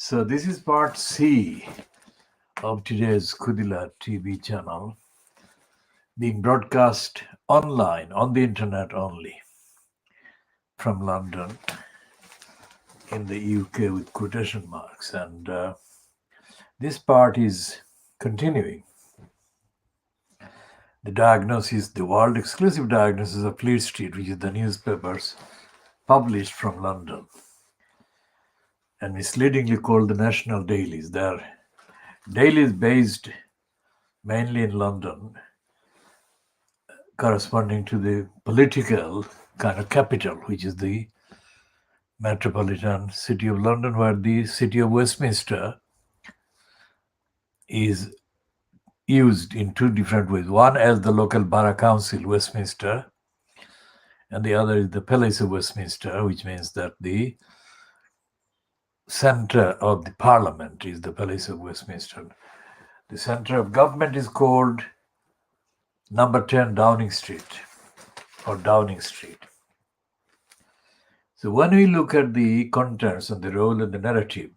So this is part C of today's KhoodeelaarTV channel, being broadcast online on the internet only from London in the UK with quotation marks. And this part is continuing the diagnosis, the world exclusive diagnosis of Fleet Street, which is the newspapers published from London and misleadingly called the national dailies. They're dailies based mainly in London, corresponding to the political kind of capital, which is the metropolitan city of London, where the city of Westminster is used in two different ways. One as the local borough council, Westminster, and the other is the Palace of Westminster, which means that the center of the parliament is the Palace of Westminster. The center of government is called number 10 Downing Street or Downing Street. So when we look at the contents and the role and the narrative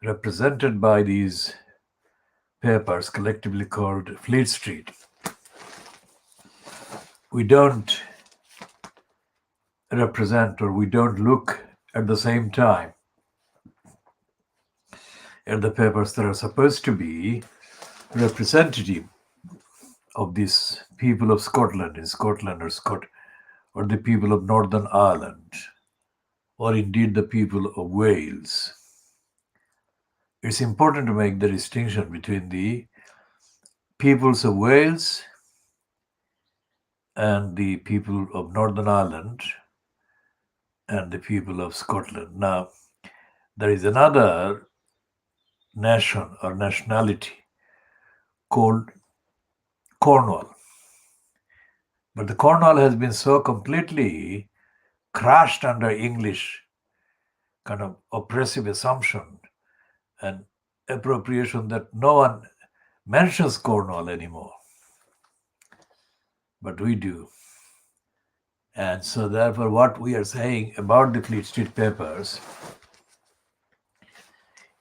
represented by these papers collectively called Fleet Street, we don't represent, or we don't look at the same time at the papers that are supposed to be representative of these people of Scotland, in Scotland or the people of Northern Ireland, or indeed the people of Wales. It's important to make the distinction between the peoples of Wales and the people of Northern Ireland and the people of Scotland. Now, there is another nation or nationality called Cornwall. But the Cornwall has been so completely crushed under English kind of oppressive assumption and appropriation that no one mentions Cornwall anymore. But we do. And so therefore what we are saying about the Fleet Street papers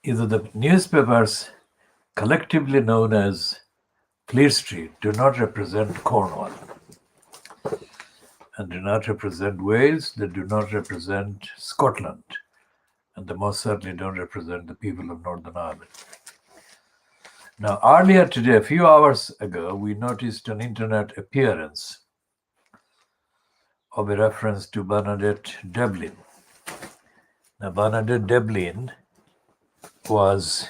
is that the newspapers collectively known as Fleet Street do not represent Cornwall and do not represent Wales, they do not represent Scotland, and they most certainly don't represent the people of Northern Ireland. Now, earlier today, a few hours ago, we noticed an internet appearance of a reference to Bernadette Devlin. Now, Bernadette Devlin was,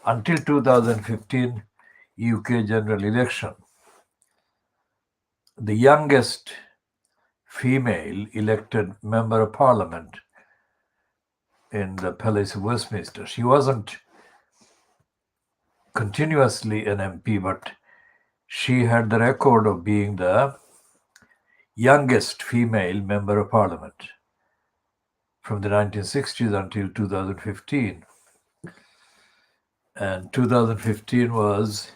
until 2015 UK general election, the youngest female elected member of parliament in the Palace of Westminster. She wasn't continuously an MP, but she had the record of being the youngest female member of parliament from the 1960s until 2015. And 2015 was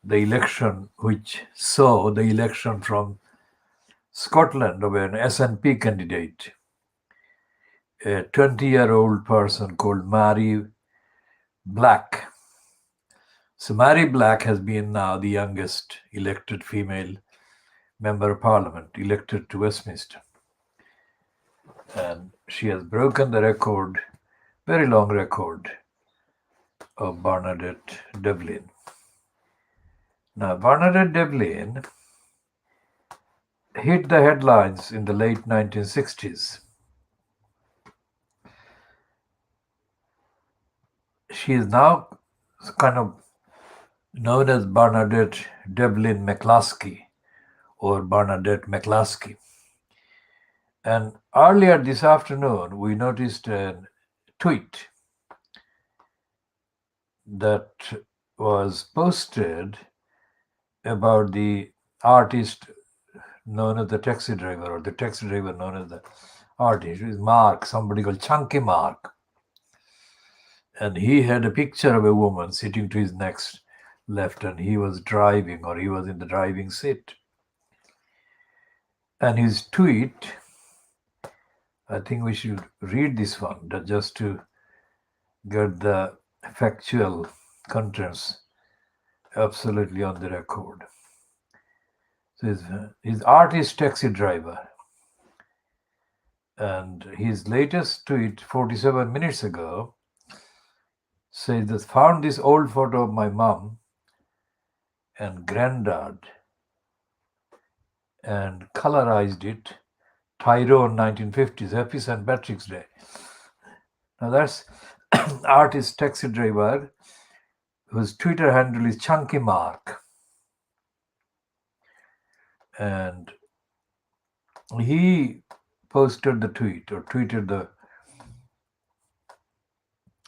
the election which saw the election from Scotland of an SNP candidate, a 20-year-old person called Mary Black. So Mary Black has been now the youngest elected female member of parliament elected to Westminster. And she has broken the record, very long record, of Bernadette Devlin. Now, Bernadette Devlin hit the headlines in the late 1960s. She is now kind of known as Bernadette Devlin McCluskey or Bernadette McCluskey. And earlier this afternoon, we noticed a tweet that was posted about the artist known as the taxi driver, or the taxi driver known as the artist, is Mark, somebody called Chunky Mark. And he had a picture of a woman sitting to his next left, and he was driving, or he was in the driving seat. And his tweet I think we should read this one just to get the factual contents absolutely on the record. So his artist taxi driver, and his latest tweet 47 minutes ago says that found this old photo of my mom and granddad and colorized it Tyrone 1950s, Happy St. Patrick's Day. Now that's artist taxi driver whose Twitter handle is Chunky Mark. And he posted the tweet or tweeted the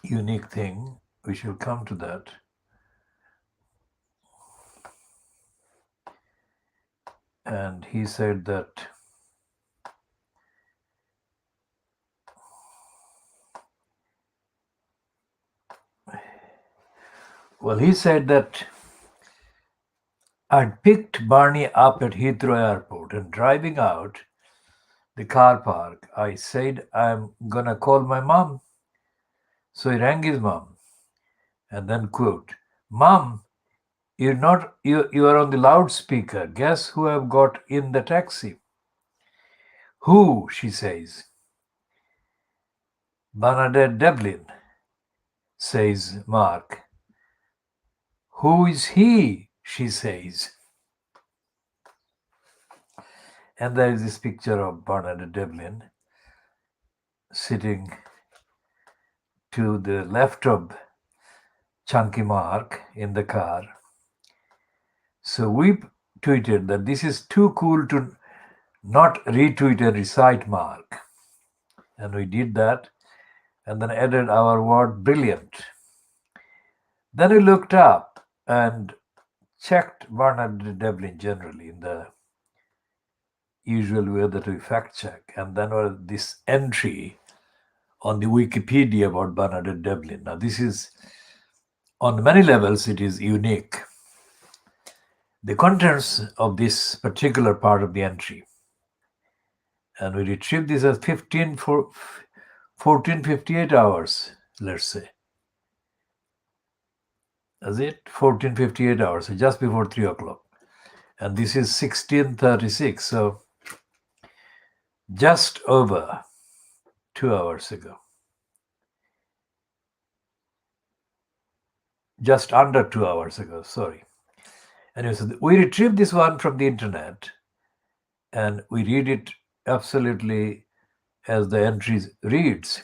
unique thing. We shall come to that. And he said that he said that I'd picked Barney up at Heathrow Airport and driving out the car park, I said, I'm gonna call my mom. So he rang his mom and then quote, Mom, you are on the loudspeaker. Guess who I've got in the taxi? Who? She says. Bernadette Devlin, says Mark. Who is he? She says. And there is this picture of Bernadette Devlin sitting to the left of Chunky Mark in the car. So we tweeted that this is too cool to not retweet and recite Mark. And we did that and then added our word brilliant. Then we looked up and checked Bernadette Devlin generally in the usual way that we fact check. And then was this entry on the Wikipedia about Bernadette Devlin. Now this is, on many levels, it is unique. The contents of this particular part of the entry, and we retrieved this as 1458 hours, let's say. Is it 1458 hours, so just before 3 o'clock. And this is 1636, so just over 2 hours ago. Just under 2 hours ago, sorry. Anyway, so we retrieved this one from the internet and we read it absolutely as the entry reads.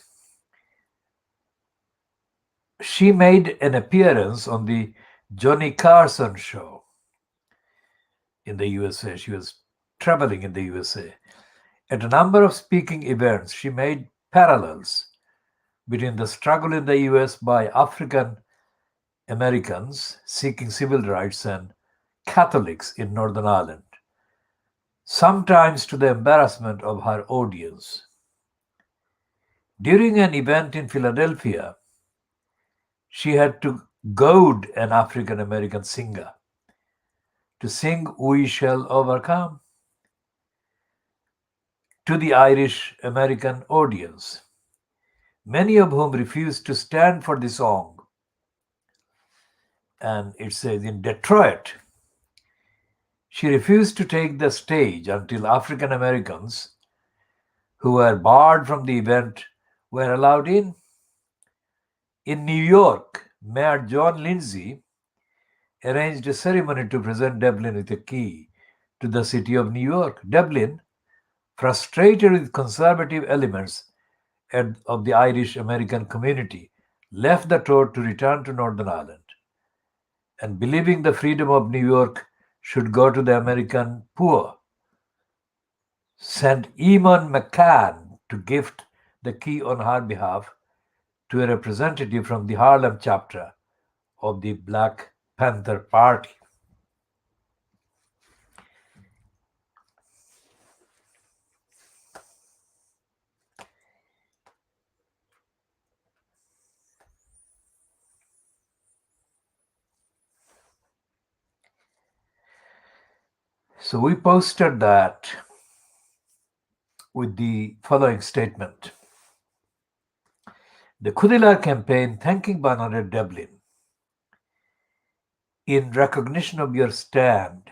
She made an appearance on the Johnny Carson show in the USA. She was traveling in the USA. At a number of speaking events, she made parallels between the struggle in the US by African Americans seeking civil rights and Catholics in Northern Ireland, sometimes to the embarrassment of her audience. During an event in Philadelphia, she had to goad an African American singer to sing We Shall Overcome to the Irish American audience, many of whom refused to stand for the song. And it says in Detroit, she refused to take the stage until African Americans who were barred from the event were allowed in. In New York, Mayor John Lindsay arranged a ceremony to present Devlin with a key to the city of New York. Devlin, frustrated with conservative elements of the Irish American community, left the tour to return to Northern Ireland, and believing the freedom of New York should go to the American poor, sent Eamon McCann to gift the key on her behalf to a representative from the Harlem chapter of the Black Panther Party. So we posted that with the following statement. The Khoodeelaar campaign thanking Bernadette Devlin in recognition of your stand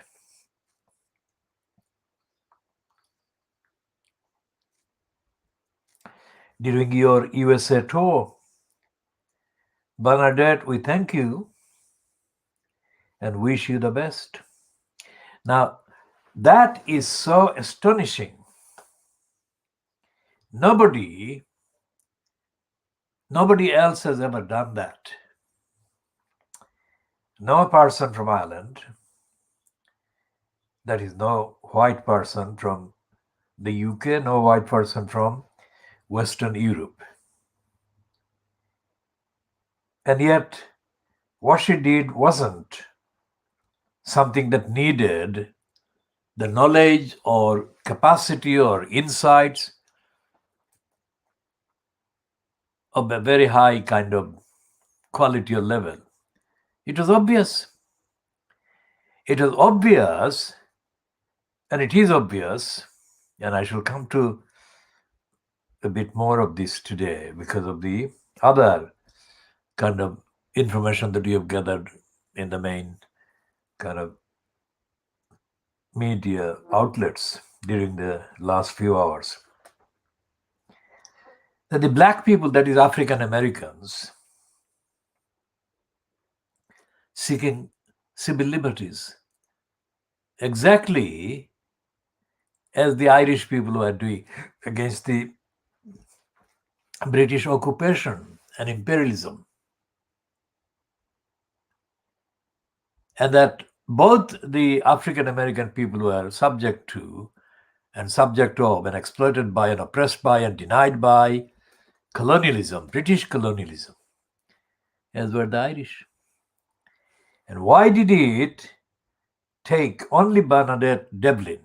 during your USA tour. Bernadette, we thank you and wish you the best. Now, that is so astonishing. Nobody else has ever done that. No person from Ireland, that is, no white person from the UK, no white person from Western Europe. And yet, what she did wasn't something that needed the knowledge or capacity or insights of a very high kind of quality or level. It was obvious. It was obvious, and it is obvious, and I shall come to a bit more of this today because of the other kind of information that we have gathered in the main kind of media outlets during the last few hours. That the black people, that is African Americans, seeking civil liberties, exactly as the Irish people were doing against the British occupation and imperialism. And that both the African American people were subject to and exploited by and oppressed by and denied by colonialism, British colonialism, as were the Irish. And why did it take only Bernadette Devlin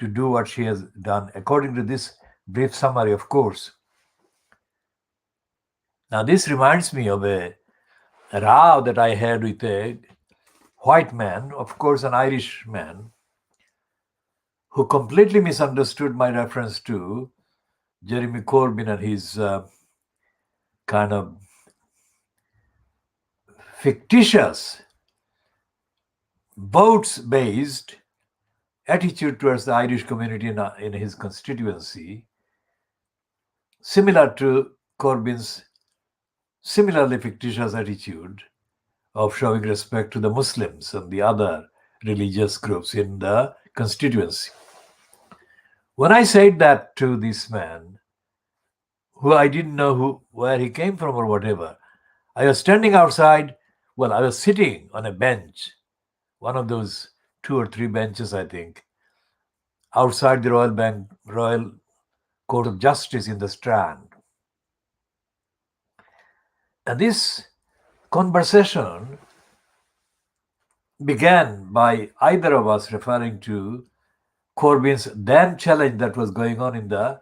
to do what she has done, according to this brief summary, of course? Now, this reminds me of a row that I had with a white man, of course, an Irish man, who completely misunderstood my reference to Jeremy Corbyn and his kind of fictitious votes-based attitude towards the Irish community in his constituency, similar to Corbyn's similarly fictitious attitude of showing respect to the Muslims and the other religious groups in the constituency. When I said that to this man, who I didn't know where he came from or whatever, I was standing outside. Well, I was sitting on a bench, one of those 2 or 3 benches, I think, outside the Royal Court of Justice in the Strand. And this conversation began by either of us referring to Corbyn's then challenge that was going on in the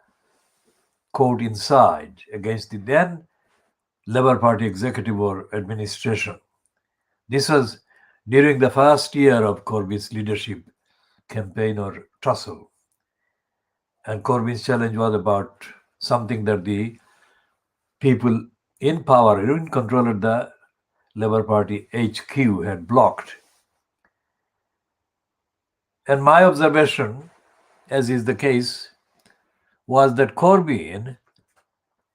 court inside against the then Labour Party executive or administration. This was during the first year of Corbyn's leadership campaign or tussle. And Corbyn's challenge was about something that the people in power, in control of the Labour Party HQ had blocked. And my observation, as is the case, was that Corbyn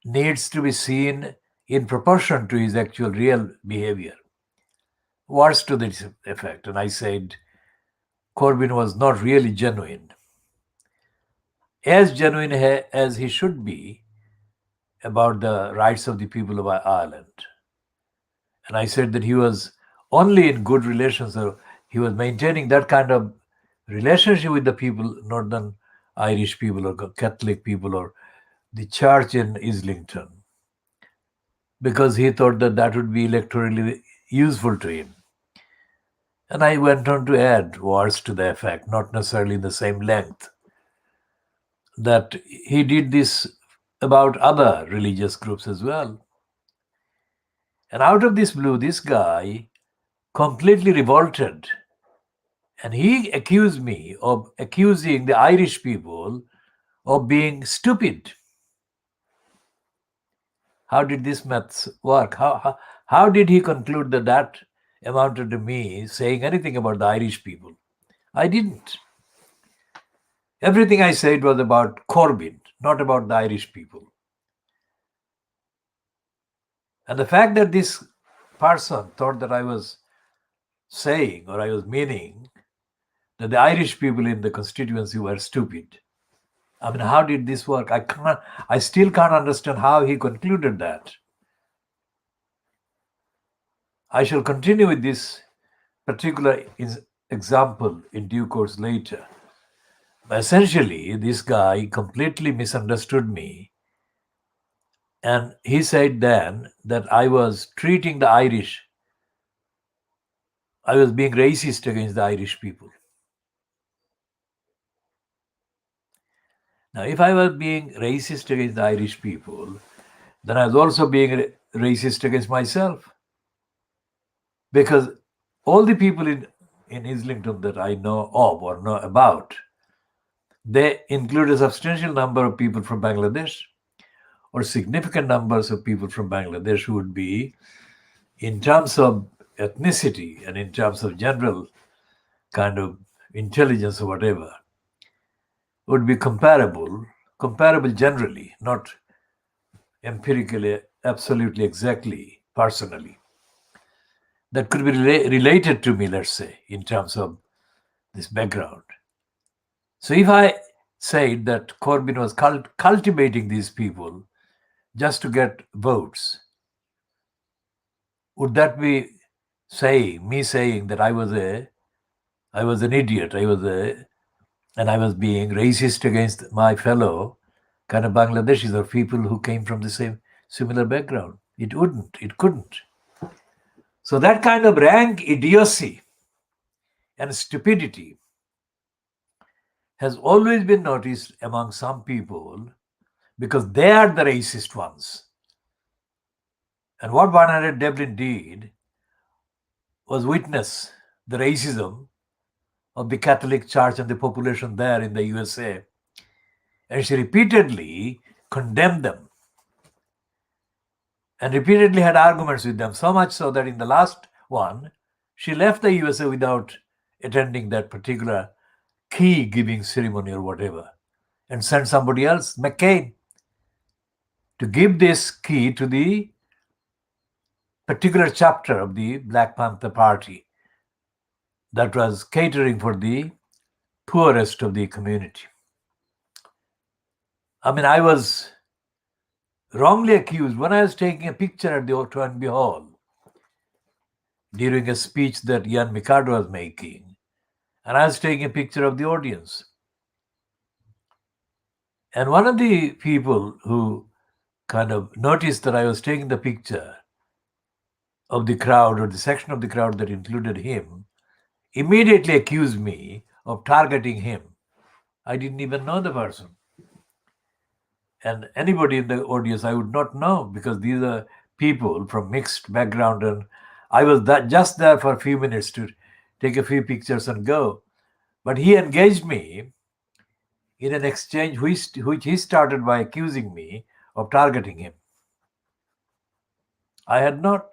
needs to be seen in proportion to his actual real behavior. Words to this effect. And I said Corbyn was not really genuine. As genuine as he should be about the rights of the people of Ireland. And I said that he was only in good relations, or he was maintaining that kind of relationship with the people, Northern Irish people or Catholic people or the church in Islington, because he thought that that would be electorally useful to him. And I went on to add words to the effect, not necessarily in the same length, that he did this about other religious groups as well. And out of this blue, this guy completely revolted. And he accused me of accusing the Irish people of being stupid. How did this maths work? How did he conclude that that amounted to me saying anything about the Irish people? I didn't. Everything I said was about Corbyn, not about the Irish people. And the fact that this person thought that I was saying or I was meaning that the Irish people in the constituency were stupid. I mean, how did this work? I still can't understand how he concluded that. I shall continue with this particular example in due course later. But essentially, this guy completely misunderstood me. And he said then that I was treating the Irish, I was being racist against the Irish people. Now, if I was being racist against the Irish people, then I was also being racist against myself. Because all the people in Islington that I know of or know about, they include a substantial number of people from Bangladesh or significant numbers of people from Bangladesh who would be, in terms of ethnicity and in terms of general kind of intelligence or whatever, would be comparable generally, not empirically, absolutely, exactly, personally. That could be related to me, let's say, in terms of this background. So if I said that Corbyn was cultivating these people just to get votes, would that be me saying that I was an idiot, and I was being racist against my fellow kind of Bangladeshis or people who came from the same similar background? It wouldn't. It couldn't. So that kind of rank idiocy and stupidity has always been noticed among some people because they are the racist ones. And what Bernadette Devlin did was witness the racism of the Catholic Church and the population there in the USA. And she repeatedly condemned them and repeatedly had arguments with them, so much so that in the last one, she left the USA without attending that particular key giving ceremony or whatever, and sent somebody else, McCain, to give this key to the particular chapter of the Black Panther Party that was catering for the poorest of the community. I mean, I was wrongly accused when I was taking a picture at the Toynbee Hall during a speech that Ian Mikado was making, and I was taking a picture of the audience. And one of the people who kind of noticed that I was taking the picture of the crowd or the section of the crowd that included him immediately accused me of targeting him. I didn't even know the person. And anybody in the audience I would not know, because these are people from mixed background, and I was just there for a few minutes to take a few pictures and go. But he engaged me in an exchange which he started by accusing me of targeting him. I had not.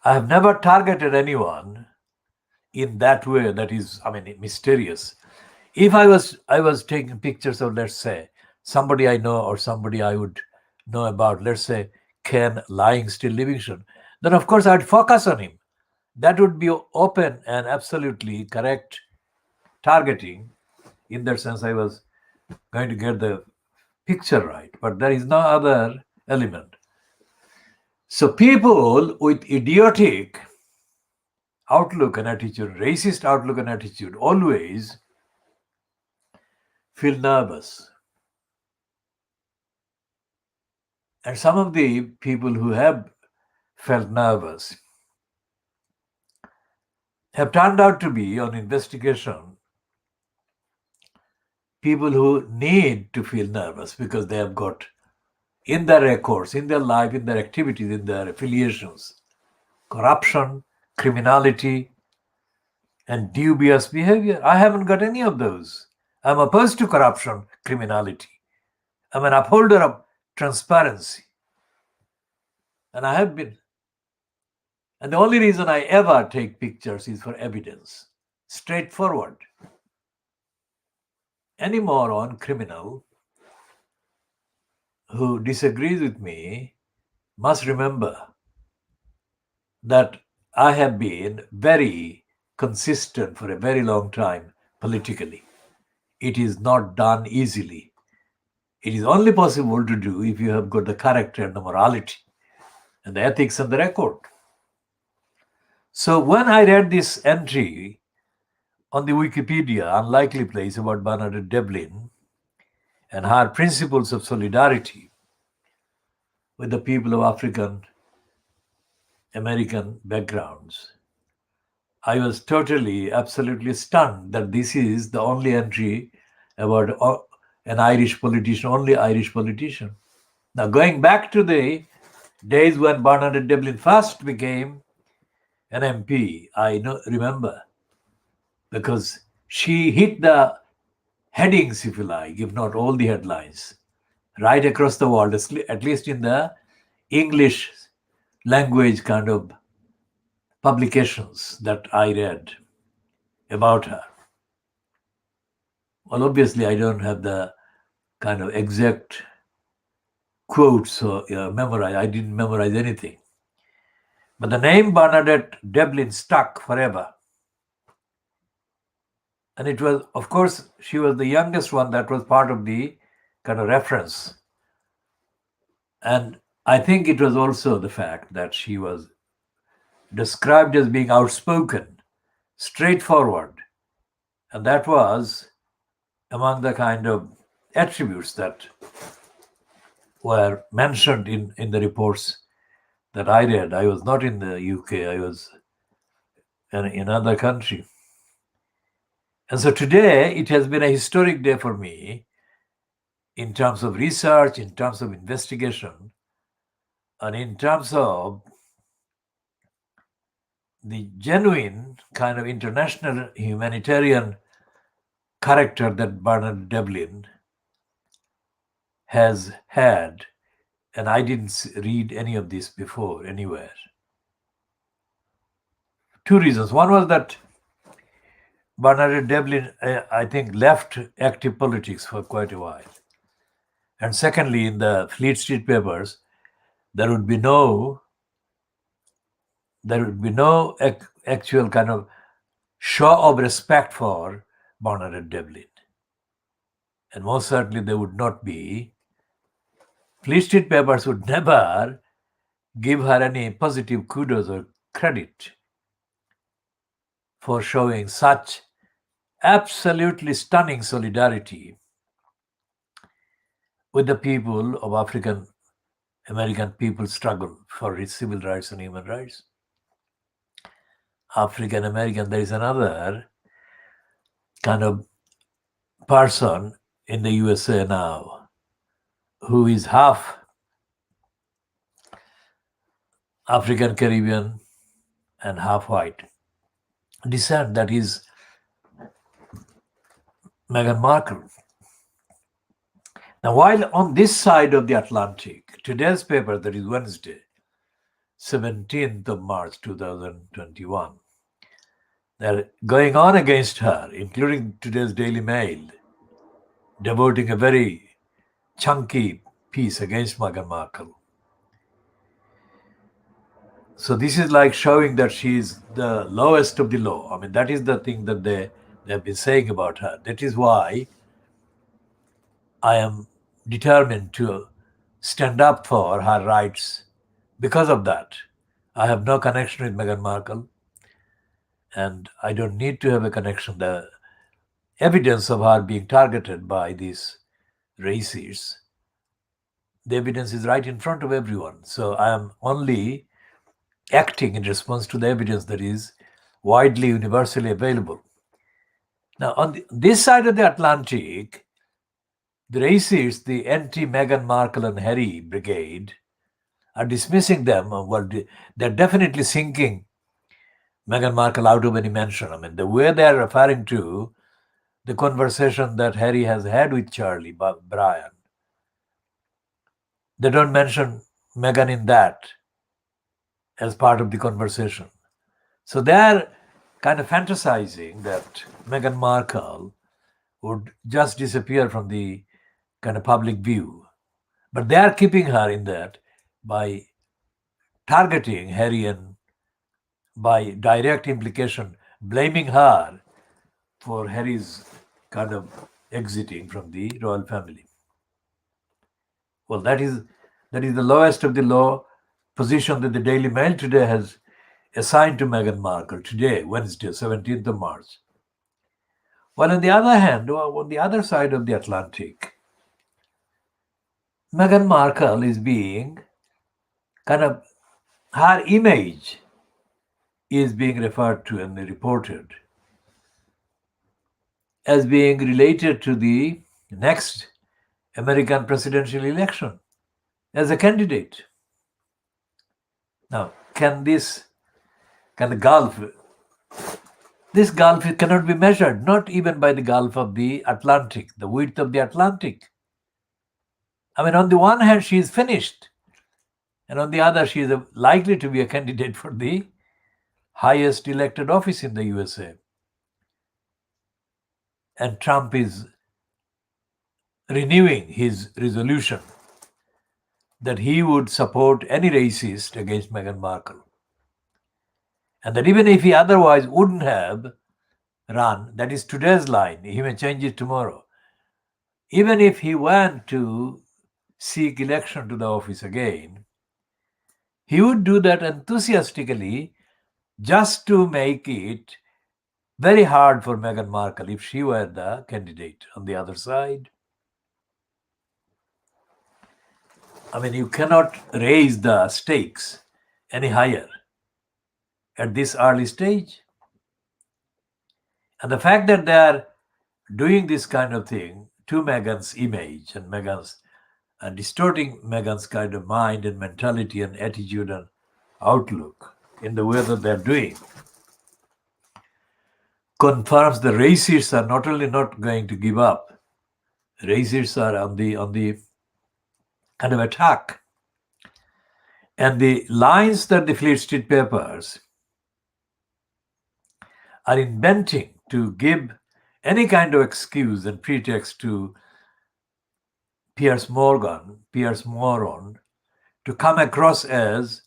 I have never targeted anyone in that way that is, I mean, mysterious. If I was taking pictures of, let's say, somebody I know or somebody I would know about, let's say Ken Lying Still Livingston, then of course I'd focus on him. That would be open and absolutely correct targeting. In that sense, I was going to get the picture right, but there is no other element. So people with idiotic outlook and attitude, racist outlook and attitude, always feel nervous. And some of the people who have felt nervous have turned out to be, on investigation, people who need to feel nervous because they have got in their records, in their life, in their activities, in their affiliations, corruption, criminality, and dubious behavior. I haven't got any of those. I'm opposed to corruption, criminality. I'm an upholder of transparency. And I have been. And the only reason I ever take pictures is for evidence. Straightforward. Any moron, criminal who disagrees with me must remember that I have been very consistent for a very long time politically. It is not done easily. It is only possible to do if you have got the character and the morality and the ethics and the record. So when I read this entry on the Wikipedia, unlikely place, about Bernadette Devlin and her principles of solidarity with the people of African American backgrounds, I was totally, absolutely stunned that this is the only entry about an Irish politician, only Irish politician. Now, going back to the days when Bernadette Devlin first became an MP, I remember, because she hit the headings, if you like, if not all the headlines, right across the world, at least in the English language kind of publications that I read about her. Well, obviously, I don't have the kind of exact quotes or memorize. I didn't memorize anything. But the name Bernadette Devlin stuck forever. And it was, of course, she was the youngest one that was part of the kind of reference. And I think it was also the fact that she was described as being outspoken, straightforward. And that was among the kind of attributes that were mentioned in the reports that I read. I was not in the UK, I was in another country. And so today, it has been a historic day for me in terms of research, in terms of investigation, and in terms of the genuine kind of international humanitarian character that Bernadette Devlin has had. And I didn't read any of this before anywhere. Two reasons. One was that Bernadette Devlin, I think, left active politics for quite a while. And secondly, in the Fleet Street papers, there would be no actual kind of show of respect for Bernadette Devlin. And most certainly there would not be. Fleet Street papers would never give her any positive kudos or credit for showing such absolutely stunning solidarity with the people of African American people's struggle for civil rights and human rights. African American, there is another kind of person in the USA now who is half African Caribbean and half white descent, that is Meghan Markle. Now, while on this side of the Atlantic, today's paper, that is Wednesday, 17th of March 2021, they're going on against her, including today's Daily Mail, devoting a very chunky piece against Meghan Markle. So this is like showing that she is the lowest of the low. I mean, that is the thing that they have been saying about her. That is why I am determined to stand up for her rights. Because of that, I have no connection with Meghan Markle, and I don't need to have a connection. The evidence of her being targeted by these racists, the evidence is right in front of everyone. So I am only acting in response to the evidence that is widely, universally available. Now, on this side of the Atlantic, the racists, the anti-Meghan Markle and Harry brigade, are dismissing them. Well, they're definitely sinking Meghan Markle out of any mention. I mean, the way they're referring to the conversation that Harry has had with Charlie Bryan. They don't mention Meghan in that as part of the conversation. So they're kind of fantasizing that Meghan Markle would just disappear from the kind of public view. But they are keeping her in that by targeting Harry and by direct implication blaming her for Harry's kind of exiting from the royal family. Well, that is the lowest of the low position that the Daily Mail today has assigned to Meghan Markle today, Wednesday, 17th of March. Well, on the other hand, on the other side of the Atlantic, Meghan Markle is being kind of, her image is being referred to and reported as being related to the next American presidential election as a candidate. Now, this gulf cannot be measured, not even by the gulf of the Atlantic, the width of the Atlantic. I mean, on the one hand, she is finished, and on the other, she is likely to be a candidate for the highest elected office in the USA. And Trump is renewing his resolution that he would support any racist against Meghan Markle. And that even if he otherwise wouldn't have run, that is today's line, he may change it tomorrow. Even if he went to seek election to the office again, he would do that enthusiastically just to make it very hard for Meghan Markle if she were the candidate on the other side. I mean, you cannot raise the stakes any higher at this early stage. And the fact that they are doing this kind of thing to Meghan's image and distorting Meghan's kind of mind and mentality and attitude and outlook in the way that they're doing confirms the racists are not only not going to give up, racists are on the kind of attack. And the lines that the Fleet Street papers are inventing to give any kind of excuse and pretext to Piers Morgan to come across as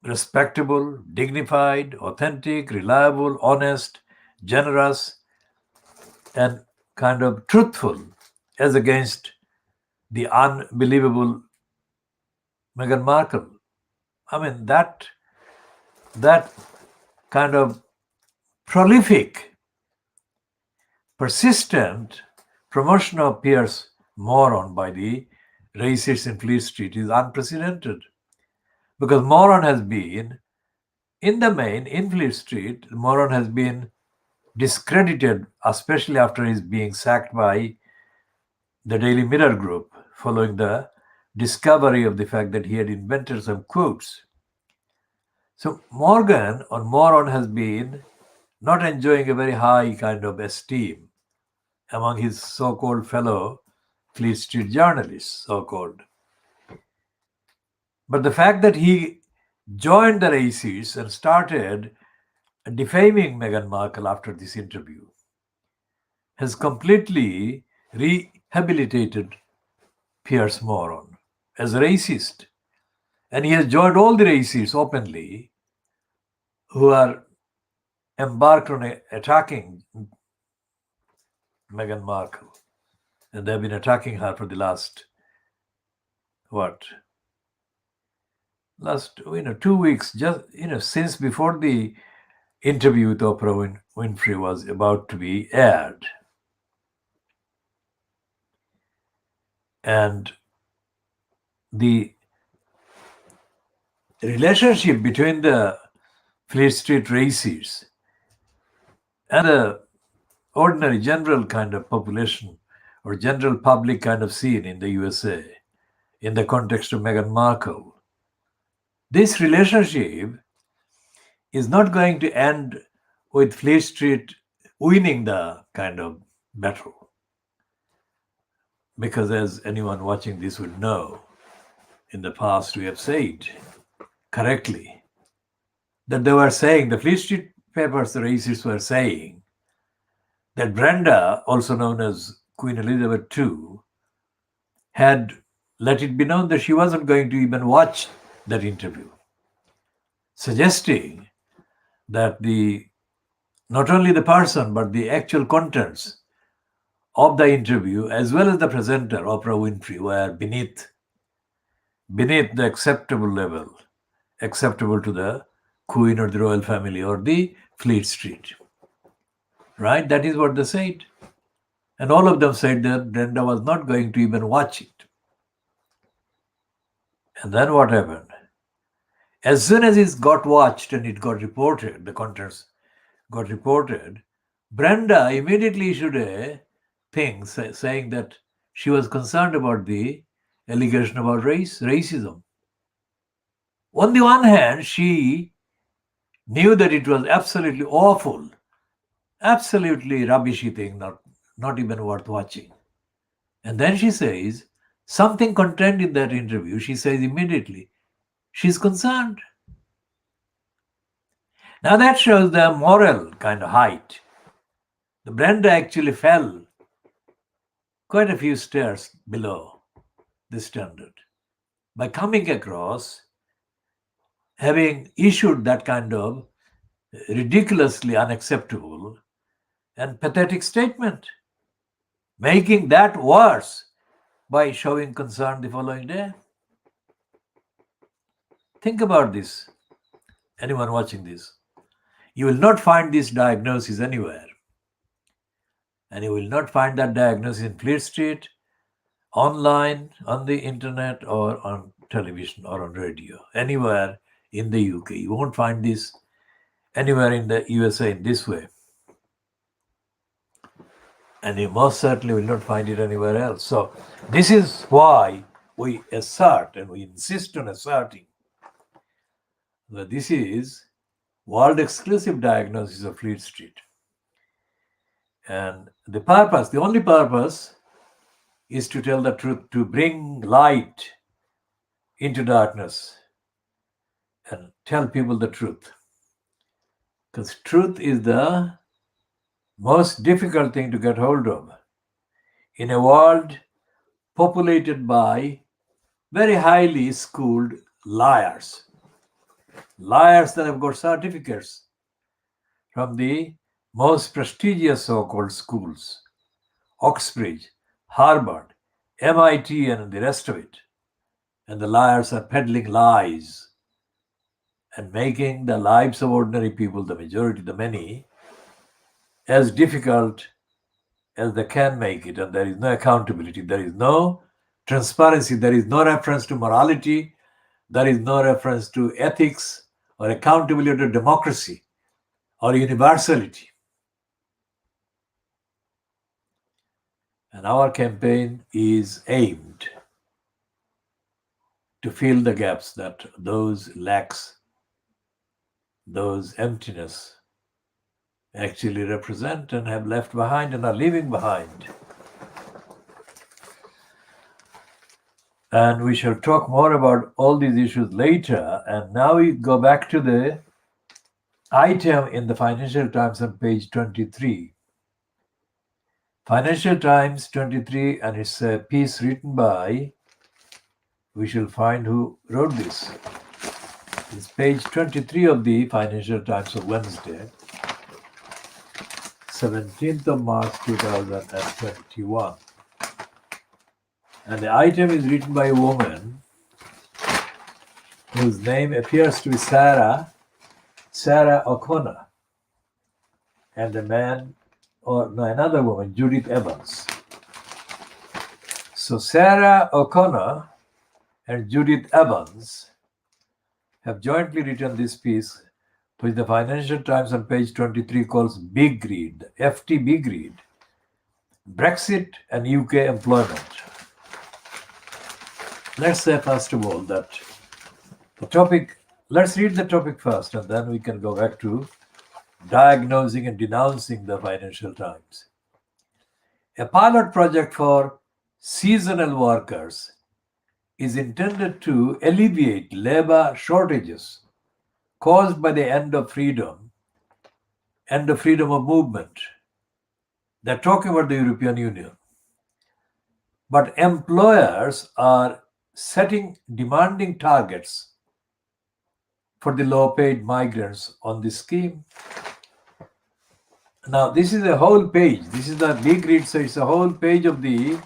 respectable, dignified, authentic, reliable, honest, generous, and kind of truthful as against the unbelievable Meghan Markle. I mean, that kind of prolific, persistent promotion of Piers Morgan by the racists in Fleet Street is unprecedented. Because Morgan has been, in the main, in Fleet Street, Morgan has been discredited, especially after his being sacked by the Daily Mirror group, following the discovery of the fact that he had invented some quotes. So Morgan has been not enjoying a very high kind of esteem among his so-called fellow Fleet Street journalists, so-called. But the fact that he joined the racists and started defaming Meghan Markle after this interview has completely rehabilitated Piers Morgan as a racist. And he has joined all the racists openly who are embarked on attacking Meghan Markle. And they've been attacking her for the last 2 weeks, just since before the interview with Oprah Winfrey was about to be aired. And the relationship between the Fleet Street racists and the ordinary general kind of population or general public kind of scene in the USA in the context of Meghan Markle, this relationship is not going to end with Fleet Street winning the kind of better. Because as anyone watching this would know, in the past we have said correctly that they were saying, the Fleet Street papers, the racists were saying, that Brenda, also known as Queen Elizabeth II, had let it be known that she wasn't going to even watch that interview, suggesting that not only the person but the actual contents of the interview as well as the presenter, Oprah Winfrey, were beneath the acceptable level, acceptable to the Queen or the royal family or the Fleet Street. Right? That is what they said. And all of them said that Brenda was not going to even watch it. And then what happened? As soon as it got watched and it got reported, the contents got reported, Brenda immediately issued a thing saying that she was concerned about the allegation about racism. On the one hand, she knew that it was absolutely awful, absolutely rubbishy thing, not even worth watching. And then she says, something contained in that interview, she says immediately, she's concerned. Now that shows the moral kind of height. The Brenda actually fell quite a few stairs below the standard by coming across, having issued that kind of ridiculously unacceptable and pathetic statement, making that worse by showing concern the following day. Think about this, anyone watching this. You will not find this diagnosis anywhere. And you will not find that diagnosis in Fleet Street, online, on the internet, or on television, or on radio, anywhere in the UK. You won't find this anywhere in the USA in this way. And you most certainly will not find it anywhere else. So this is why we assert and we insist on asserting that this is world exclusive diagnosis of Fleet Street. And the only purpose is to tell the truth, to bring light into darkness and tell people the truth. Because truth is the most difficult thing to get hold of in a world populated by very highly schooled liars. Liars that have got certificates from the most prestigious so-called schools, Oxbridge, Harvard, MIT, and the rest of it. And the liars are peddling lies and making the lives of ordinary people, the majority, the many, as difficult as they can make it. And there is no accountability, there is no transparency, there is no reference to morality, there is no reference to ethics or accountability to democracy or universality. And our campaign is aimed to fill the gaps that those lacks, those emptiness actually represent and have left behind and are leaving behind. And we shall talk more about all these issues later. And now we go back to the item in the Financial Times on page 23. Financial Times 23, and it's a piece written by, we shall find who wrote this. It's page 23 of the Financial Times of Wednesday, 17th of March 2021. And the item is written by a woman whose name appears to be Sarah O'Connor, and a man, another woman, Judith Evans. So Sarah O'Connor and Judith Evans have jointly written this piece, which the Financial Times on page 23 calls Big Read, FT Big Read, Brexit and UK employment. Let's say first of all that the topic, let's read the topic first, and then we can go back to diagnosing and denouncing the Financial Times. A pilot project for seasonal workers is intended to alleviate labor shortages caused by the end of freedom of movement. They're talking about the European Union. But employers are setting demanding targets for the low-paid migrants on this scheme. Now, this is a whole page. This is the big read, so it's a whole page of the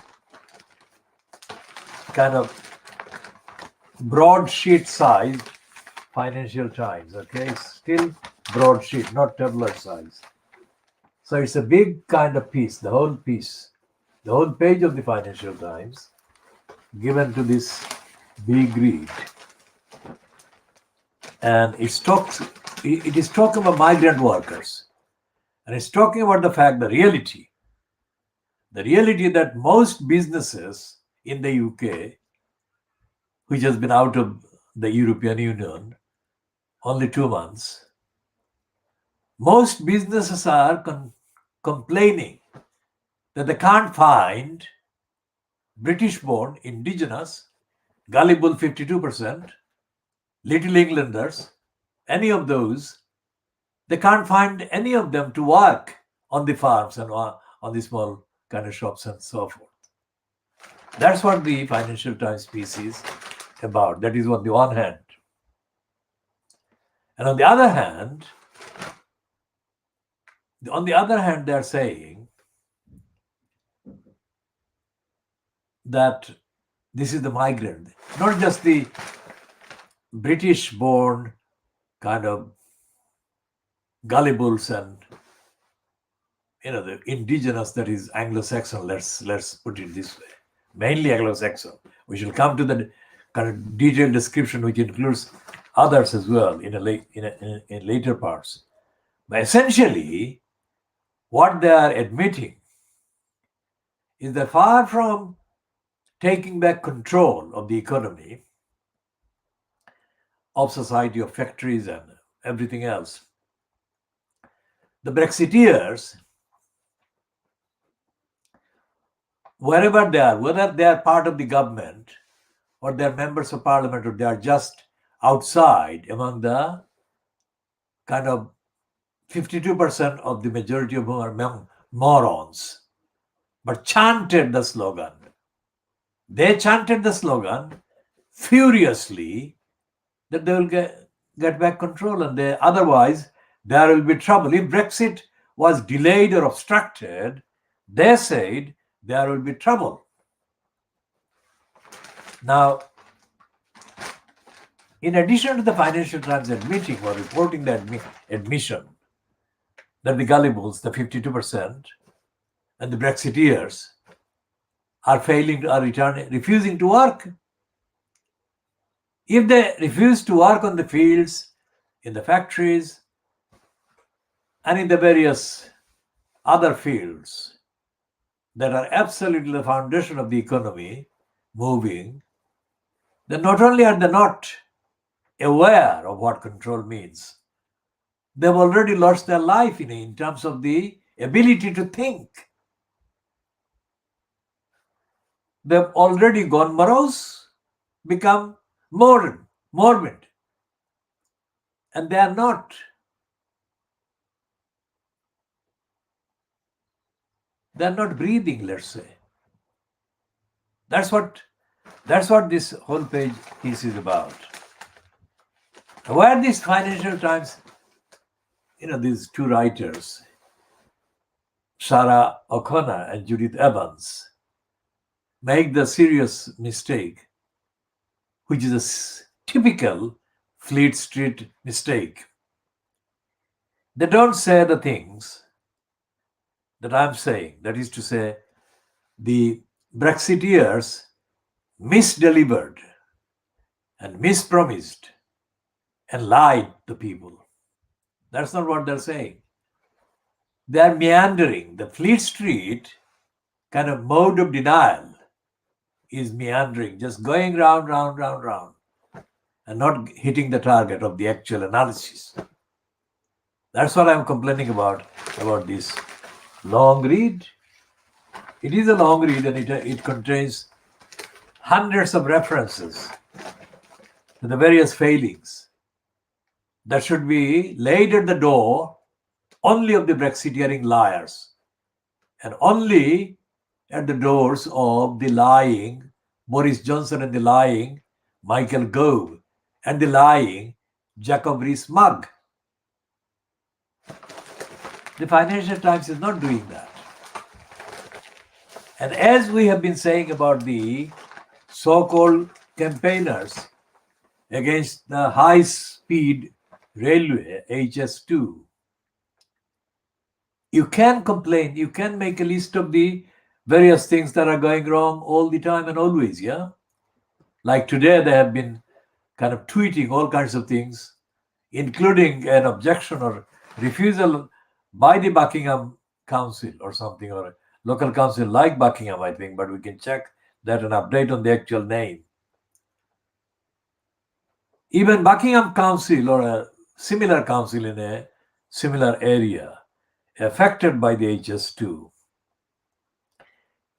kind of broadsheet size Financial Times. Okay, it's still broadsheet, not tabular size. So it's a big kind of piece, the whole piece, the whole page of the Financial Times given to this big read. And it is talking about migrant workers. And it's talking about the fact, the reality that most businesses in the UK, which has been out of the European Union only 2 months, most businesses are complaining that they can't find British-born, indigenous, gullible 52%, Little Englanders, any of those. They can't find any of them to work on the farms and on the small kind of shops and so forth. That's what the Financial Times piece is about. That is on the one hand. And on the other hand, they're saying that this is the migrant, not just the British-born kind of gullibles and the indigenous, that is Anglo-Saxon. Let's put it this way, mainly Anglo-Saxon. We shall come to the kind of detailed description, which includes others as well in later parts. But essentially, what they are admitting is that far from taking back control of the economy, of society, of factories and everything else, the Brexiteers, wherever they are, whether they are part of the government or they are members of parliament or they are just outside among the kind of 52% of the majority of whom are morons, but chanted the slogan. They chanted the slogan furiously that they will get back control, and otherwise there will be trouble. If Brexit was delayed or obstructed, they said there will be trouble. Now, in addition to the Financial Times admitting or reporting the admission that the gullibles, the 52%, and the Brexiteers are refusing to work. If they refuse to work on the fields, in the factories, and in the various other fields that are absolutely the foundation of the economy moving, then not only are they not aware of what control means, they've already lost their life in terms of the ability to think. They've already gone morose, become morbid, and they are not. They're not breathing, let's say. That's what this whole page piece is about. Where this Financial Times, these two writers, Sarah O'Connor and Judith Evans, make the serious mistake, which is a typical Fleet Street mistake. They don't say the things that I'm saying. That is to say, the Brexiteers misdelivered and mispromised and lied to people. That's not what they're saying. They're meandering. The Fleet Street kind of mode of denial is meandering, just going round, and not hitting the target of the actual analysis. That's what I'm complaining about this long read. It is a long read and it contains hundreds of references to the various failings that should be laid at the door only of the Brexiteering liars and only at the doors of the lying Boris Johnson and the lying Michael Gove and the lying Jacob Rees-Mogg. The Financial Times is not doing that. And as we have been saying about the so-called campaigners against the high-speed railway, HS2, you can complain, you can make a list of the various things that are going wrong all the time and always, yeah? Like today, they have been kind of tweeting all kinds of things, including an objection or refusal by the Buckingham Council or something, or a local council like Buckingham, I think, but we can check that and update on the actual name. Even Buckingham Council or a similar council in a similar area affected by the HS2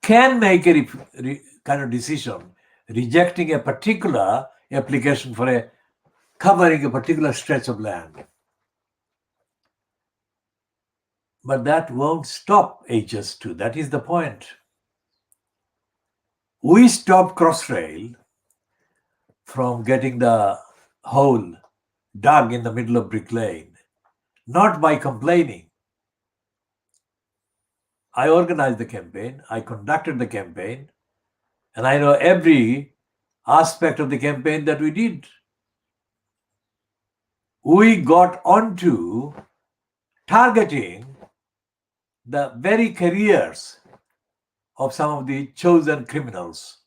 can make a kind of decision rejecting a particular application for a covering a particular stretch of land. But that won't stop HS2. That is the point. We stopped Crossrail from getting the hole dug in the middle of Brick Lane, not by complaining. I organized the campaign, I conducted the campaign, and I know every aspect of the campaign that we did. We got onto targeting the very careers of some of the chosen criminals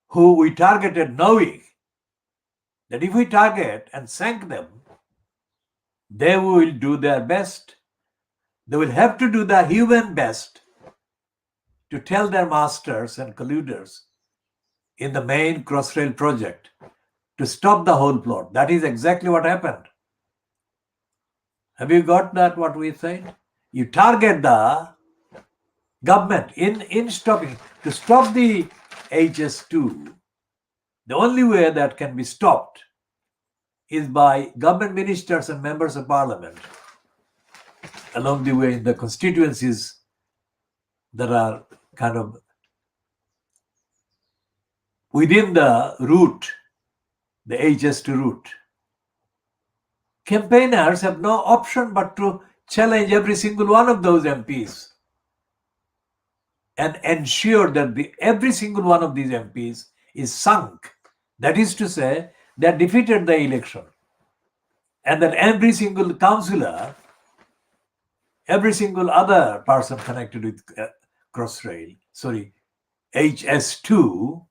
who we targeted, knowing that if we target and sank them, they will do their best. They will have to do their human best to tell their masters and colluders in the main Crossrail project to stop the whole plot. That is exactly what happened. Have you got that, what we said? You target the government in stopping, to stop the HS2. The only way that can be stopped is by government ministers and members of parliament along the way in the constituencies that are kind of within the route, the HS2 route. Campaigners have no option but to challenge every single one of those MPs and ensure that every single one of these MPs is sunk. That is to say, they have defeated the election. And that every single councillor, every single other person connected with HS2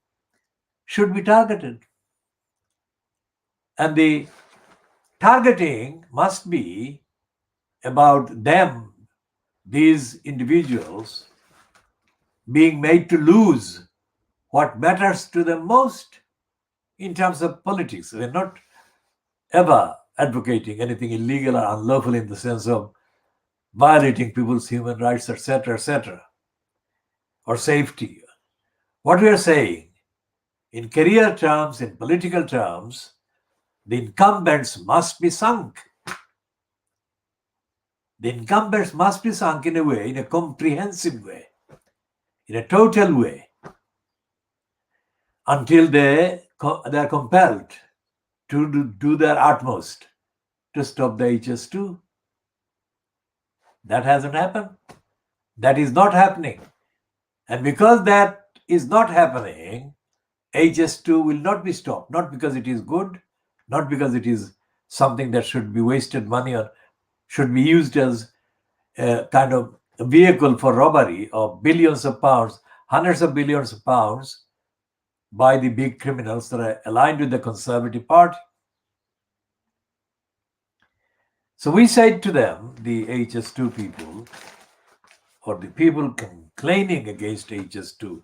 should be targeted. And the targeting must be about them, these individuals, being made to lose what matters to them most in terms of politics. We're not ever advocating anything illegal or unlawful in the sense of violating people's human rights, etc., or safety. What we are saying, in career terms, in political terms, the incumbents must be sunk. The incumbents must be sunk in a way, in a comprehensive way, in a total way, until they are compelled to do their utmost to stop the HS2. That hasn't happened. That is not happening. And because that is not happening, HS2 will not be stopped, not because it is good, not because it is something that should be wasted money or should be used as a kind of a vehicle for robbery of billions of pounds, hundreds of billions of pounds by the big criminals that are aligned with the Conservative Party. So we said to them, the HS2 people, or the people complaining against HS2,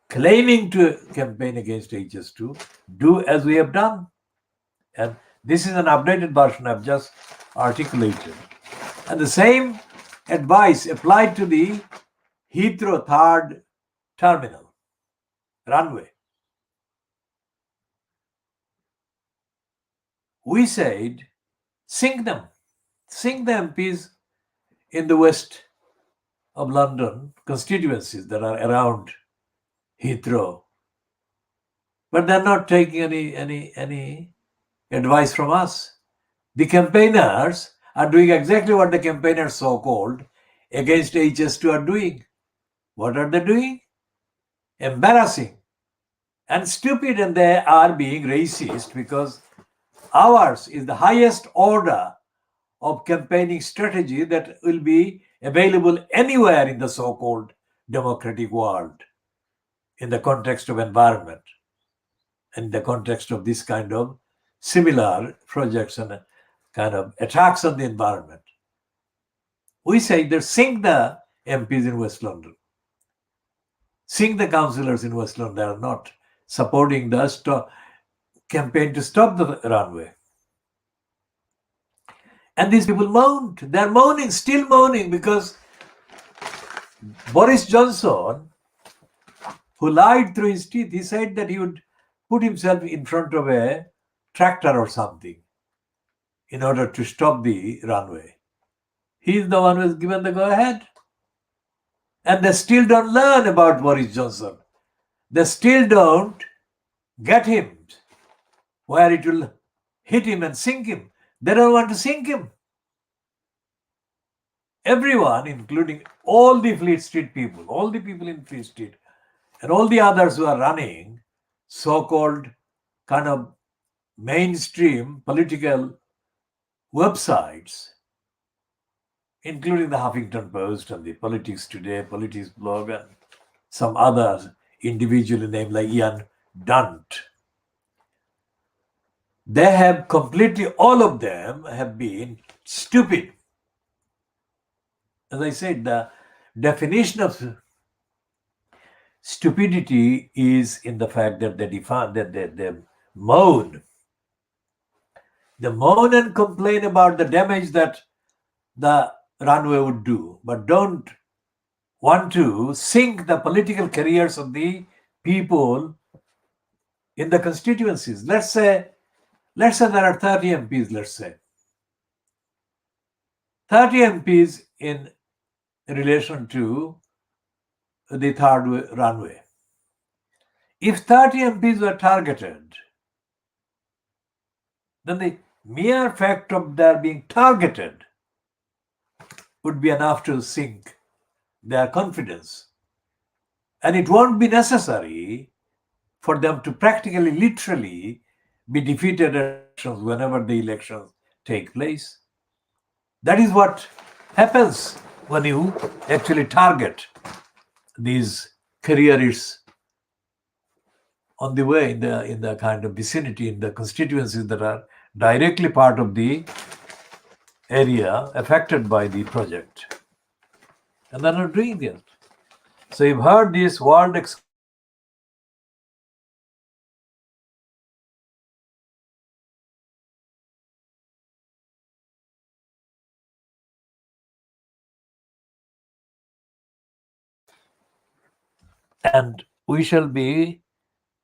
claiming to campaign against HS2, do as we have done. And this is an updated version I've just articulated. And the same advice applied to the Heathrow third terminal runway. We said, sink them. Sink the MPs in the west of London constituencies that are around Heathrow. But they're not taking any advice from us. The campaigners are doing exactly what the campaigners so-called against HS2 are doing. What are they doing? Embarrassing and stupid, and they are being racist because ours is the highest order of campaigning strategy that will be available anywhere in the so-called democratic world in the context of environment, in the context of this kind of similar projects and kind of attacks on the environment. We say that sink the MPs in West London, sink the councillors in West London. They are not supporting the campaign to stop the runway. And these people moaned. They're moaning, still moaning, because Boris Johnson, who lied through his teeth, he said that he would put himself in front of a tractor or something in order to stop the runway. He's the one who has given the go-ahead. And they still don't learn about Boris Johnson. They still don't get him where it will hit him and sink him. They don't want to sink him. Everyone, including all the Fleet Street people, all the people in Fleet Street, and all the others who are running so-called kind of mainstream political websites, including the Huffington Post and the Politics Today, Politics blog, and some others individually named like Ian Dunt. They have completely, all of them have been stupid. As I said, the definition of stupidity is in the fact that they moan. They moan and complain about the damage that the runway would do, but don't want to sink the political careers of the people in the constituencies. Let's say there are 30 MPs, let's say. 30 MPs in relation to the third runway. If 30 MPs were targeted, then the mere fact of their being targeted would be enough to sink their confidence. And it won't be necessary for them to practically, literally be defeated at elections whenever the elections take place. That is what happens when you actually target these careerists on the way in the kind of vicinity, in the constituencies that are directly part of the area affected by the project. And they're not doing that. So you've heard this world and we shall be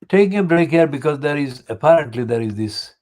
taking a break here because there is this